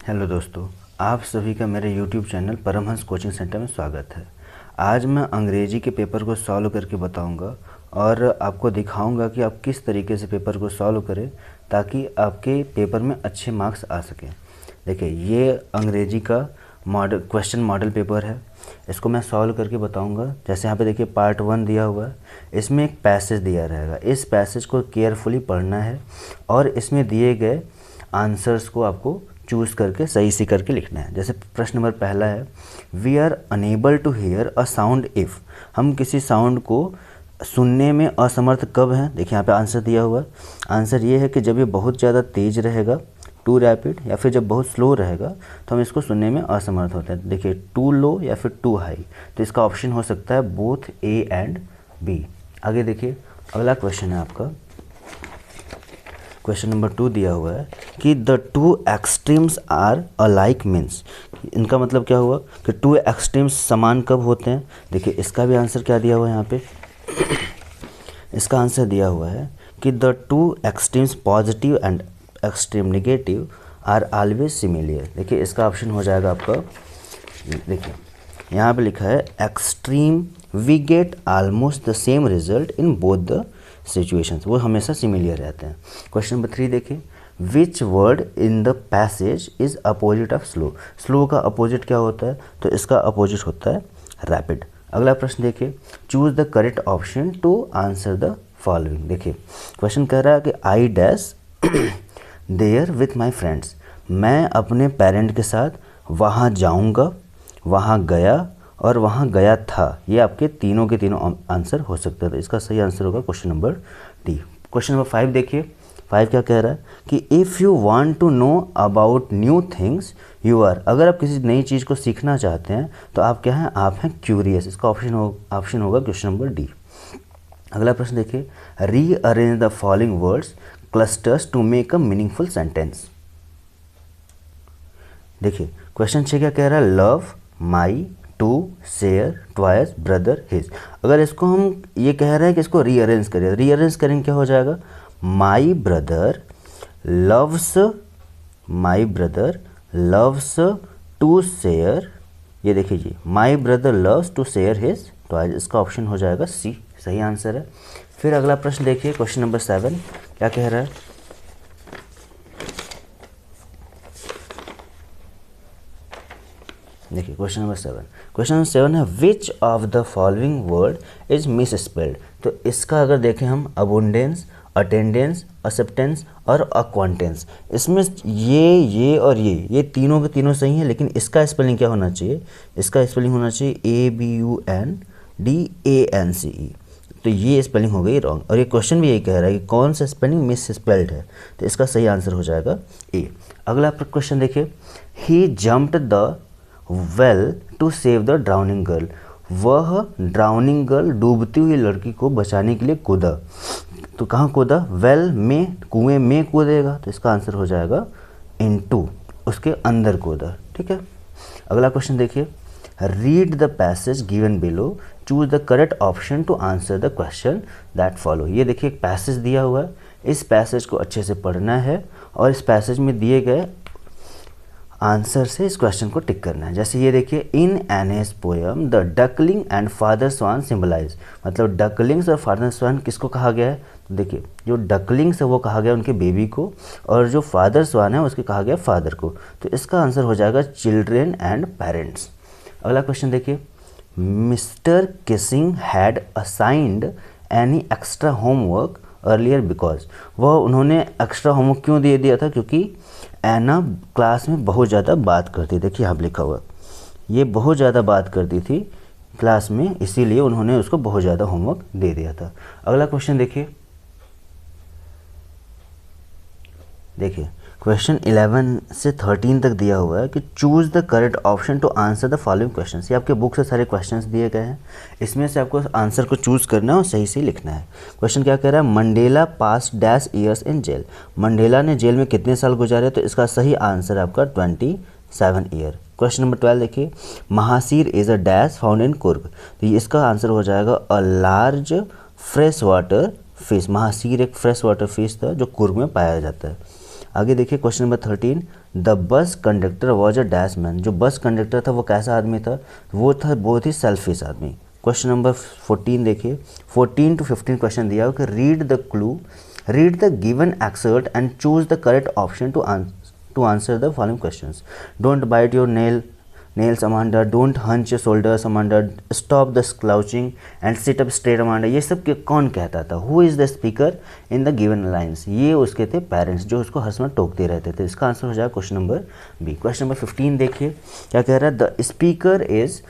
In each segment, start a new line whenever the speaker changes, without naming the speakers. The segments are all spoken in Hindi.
हेलो दोस्तों, आप सभी का मेरे YouTube channel Paramhans coaching centre में स्वागत है। आज मैं अंग्रेजी के पेपर को सॉल्व करके बताऊंगा और आपको दिखाऊंगा कि आप किस तरीके से पेपर को सॉल्व करें ताकि आपके पेपर में अच्छे मार्क्स आ सकें। देखिए, ये अंग्रेजी का क्वेश्चन मॉडल पेपर है। इसको मैं सॉल्व करके बताऊंगा। जैसे यहाँ पे देखिए पार्ट 1 दिया हुआ है, इसमें एक पैसेज दिया रहेगा। इस पैसेज को केयरफुली पढ़ना है और इसमें दिए गए आंसर्स को आपको चूज़ करके सही से करके लिखना है। जैसे प्रश्न नंबर पहला है, we are unable to hear a sound if. हम किसी साउंड को सुनने में असमर्थ कब हैं। देखिए यहाँ पे आंसर दिया हुआ है। आंसर ये है कि जब ये बहुत ज़्यादा तेज़ रहेगा, टू रैपिड, या फिर जब बहुत स्लो रहेगा तो हम इसको सुनने में असमर्थ होते हैं। देखिए टू लो या फिर टू हाई, तो इसका ऑप्शन हो सकता है बोथ ए एंड बी। आगे देखिए, अगला क्वेश्चन है आपका, क्वेश्चन नंबर 2 दिया हुआ है कि the two extremes are alike means. इनका मतलब क्या हुआ कि टू एक्सट्रीम्स समान कब होते हैं। देखिए इसका भी आंसर क्या दिया हुआ है यहाँ पे इसका आंसर दिया हुआ है कि the two extremes positive and extreme negative are always similar. देखिए इसका ऑप्शन हो जाएगा आपका, देखिए यहाँ पे लिखा है extreme we get almost the same result in both the situations, वो हमेशा सिमिलर रहते हैं। क्वेश्चन नंबर 3 देखिए, which word in the passage is opposite of slow. Slow का अपोजिट क्या होता है, तो इसका अपोजिट होता है रैपिड। अगला प्रश्न देखिए, choose the correct option to answer the following. देखिए क्वेश्चन कह रहा है कि I dash there with my friends. मैं अपने पेरेंट के साथ वहाँ जाऊँगा, वहाँ गया और वहाँ गया था। ये आपके तीनों के तीनों आंसर हो सकते हैं। तो इसका सही आंसर होगा question number D. Question number 5 देखिए, 5 क्या कह रहा है कि if you want to know about new things you are. अगर आप किसी नई चीज़ को सीखना चाहते हैं तो आप क्या हैं, आप हैं क्यूरियस। इसका ऑप्शन होगा क्वेश्चन नंबर डी। अगला प्रश्न देखिए, rearrange the following words clusters to make a meaningful sentence. देखिए क्वेश्चन 6 क्या कह रहा है, love, my, to, share, twice, brother, his. अगर इसको हम ये कह रहे हैं कि इसको रीअरेंज करें, रीअरेंज करेंगे क्या हो जाएगा, my brother loves, my brother loves to share. ये देखिए जी, my brother loves to share his twice. इसका ऑप्शन हो जाएगा सी, सही आंसर है। फिर अगला प्रश्न देखिए, क्वेश्चन नंबर 7 क्या कह रहा है, देखिए क्वेश्चन नंबर 7 है which of the following word is miss spelled. तो इसका अगर देखें हम, अबुंडेंस, अटेंडेंस, एक्सेप्टेंस और अक्वांटेंस, इसमें ये और ये तीनों के तीनों सही हैं, लेकिन इसका स्पेलिंग क्या होना चाहिए, इसका स्पेलिंग होना चाहिए ABUNDANCE। तो ये स्पेलिंग हो गई रॉन्ग, और ये क्वेश्चन भी यही कह रहा है कि कौन सा स्पेलिंग मिस स्पेल्ड है। तो इसका सही आंसर हो जाएगा ए। अगला क्वेश्चन देखिए, he jumped the well to save the drowning girl. वह ड्राउनिंग गर्ल, डूबती हुई लड़की को बचाने के लिए कूदा। तो कहाँ कूदा, वेल में, कुएं में कूदेगा। तो इसका आंसर हो जाएगा इनटू, उसके अंदर कूदा। ठीक है। अगला क्वेश्चन देखिए, read the passage given below, choose the correct option to answer the question that follow. ये देखिए एक पैसेज दिया हुआ है, इस पैसेज को अच्छे से पढ़ना है और इस पैसेज में दिए गए आंसर से इस क्वेश्चन को टिक करना है। जैसे ये देखिए, in Anne's poem the duckling and father swan symbolise. मतलब डकलिंग्स और फादर स्वान किसको कहा गया है, तो देखिए जो डकलिंग्स है वो कहा गया उनके बेबी को, और जो फादर स्वान है उसके कहा गया फादर को। तो इसका आंसर हो जाएगा चिल्ड्रेन एंड पेरेंट्स। अगला क्वेश्चन देखिए, mister Keesing had assigned any extra homework earlier because. वह उन्होंने एक्स्ट्रा होमवर्क क्यों दे दिया था, क्योंकि एना क्लास में बहुत ज़्यादा बात करती। देखिए यहाँ लिखा हुआ, ये बहुत ज़्यादा बात करती थी क्लास में, इसीलिए उन्होंने उसको बहुत ज़्यादा होमवर्क दे दिया था। अगला क्वेश्चन देखिए, क्वेश्चन 11 से 13 तक दिया हुआ है कि choose the correct option to answer the following questions. ये आपके बुक से सारे क्वेश्चंस दिए गए हैं, इसमें से आपको आंसर को चूज़ करना है और सही से लिखना है। क्वेश्चन क्या कह रहा है, Mandela pass dash years in jail. Mandela ने जेल में कितने साल गुजारे, तो इसका सही आंसर है आपका 27 ईयर। क्वेश्चन नंबर 12 देखिए, mahseer is a dash found in Coorg. तो इसका आंसर हो जाएगा a large fresh water fish. Mahseer एक फ्रेश वाटर फिश था जो कुर्ग में पाया जाता है। आगे देखिए question number 13, the bus conductor was a dash man. जो बस कंडक्टर था वो कैसा आदमी था, वो था बहुत ही सेल्फिश आदमी। क्वेश्चन नंबर 14 देखिए, 14 to 15 क्वेश्चन दिया हो कि read the clue, read the given extract and choose the correct option to answer the following questions. Don't bite your nails Amanda, don't hunch your shoulders Amanda, stop the slouching and sit up straight Amanda। ये सब कौन कहता था? Who is the speaker in the given lines? ये उसके थे पेरेंट्स जो उसको हर समय टोकते रहते थे। इसका आंसर हो जाएगा question number B. Question number 15 देखिए क्या कह रहा है, the speaker is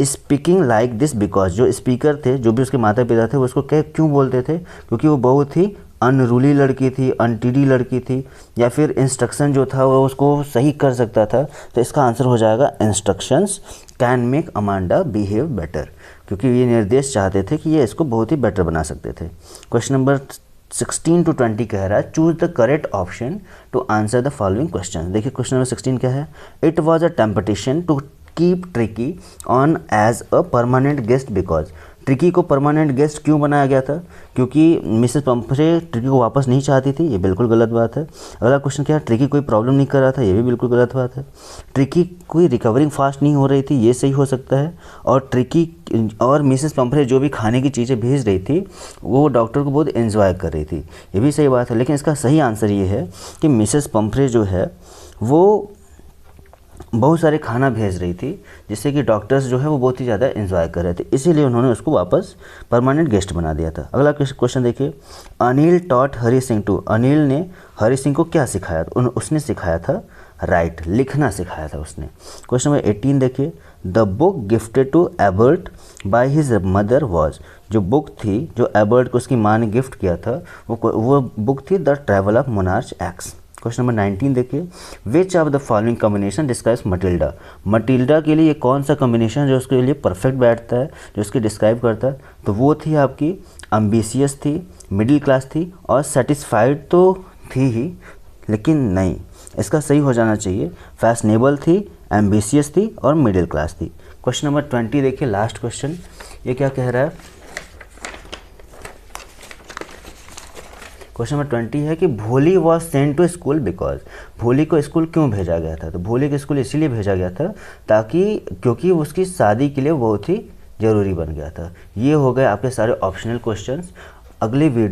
speaking like this because. जो स्पीकर थे, जो भी उसके माता पिता थे, वो उसको क्यों बोलते थे? क्योंकि वो बहुत ही अनरूली लड़की थी, अनटीडी लड़की थी, या फिर इंस्ट्रक्शन जो था वो उसको सही कर सकता था। तो इसका आंसर हो जाएगा instructions can make Amanda behave better, क्योंकि ये निर्देश चाहते थे कि ये इसको बहुत ही बेटर बना सकते थे। क्वेश्चन नंबर 16 to 20 कह रहा है, choose the correct option to answer the following question. देखिए क्वेश्चन नंबर 16 क्या है, it was a temptation to keep Tricky on as a permanent guest because. Tricky को परमानेंट गेस्ट क्यों बनाया गया था? क्योंकि मिसेस पंफ्रे ट्रिकी को वापस नहीं चाहती थी, ये बिल्कुल गलत बात है। अगला क्वेश्चन क्या है, ट्रिकी कोई प्रॉब्लम नहीं कर रहा था, ये भी बिल्कुल गलत बात है। ट्रिकी कोई रिकवरिंग फास्ट नहीं हो रही थी, ये सही हो सकता है। और ट्रिकी और मिसेस पंफ्रे जो भी खाने की चीज़ें भेज रही थी वो डॉक्टर को बहुत एंजॉय कर रही थी, ये भी सही बात है। लेकिन इसका सही आंसर ये है कि मिसेस पंफ्रे जो है वो बहुत सारे खाना भेज रही थी, जिससे कि डॉक्टर्स जो है वो बहुत ही ज़्यादा एंजॉय कर रहे थे, इसीलिए उन्होंने उसको वापस परमानेंट गेस्ट बना दिया था। अगला क्वेश्चन देखिए, अनिल टॉट हरी सिंह टू। अनिल ने हरी सिंह को क्या सिखाया? उसने सिखाया था राइट, लिखना सिखाया था उसने। क्वेश्चन नंबर 18 देखिए, the book gifted to Ebright by his mother was. जो बुक थी जो एबर्ट को उसकी माँ ने गिफ्ट किया था वो बुक थी the travel of monarch x. Question number 19 देखिए, which of the following combination describes Matilda. Matilda के लिए कौन सा कॉम्बिनेशन जो उसके लिए परफेक्ट बैठता है, जो उसकी डिस्क्राइब करता है? तो वो थी आपकी एम्बिशियस थी, मिडिल क्लास थी और सेटिस्फाइड तो थी ही, लेकिन नहीं, इसका सही हो जाना चाहिए फैशनेबल थी, एम्बिशियस थी और मिडिल क्लास थी। क्वेश्चन नंबर 20 देखिए, लास्ट क्वेश्चन, ये क्या कह रहा है? क्वेश्चन नंबर 20 है कि Bholi was sent to school because. भोली को स्कूल क्यों भेजा गया था? तो भोली को स्कूल इसीलिए भेजा गया था क्योंकि उसकी शादी के लिए बहुत ही ज़रूरी बन गया था। ये हो गए आपके सारे ऑप्शनल क्वेश्चंस। अगले वीडियो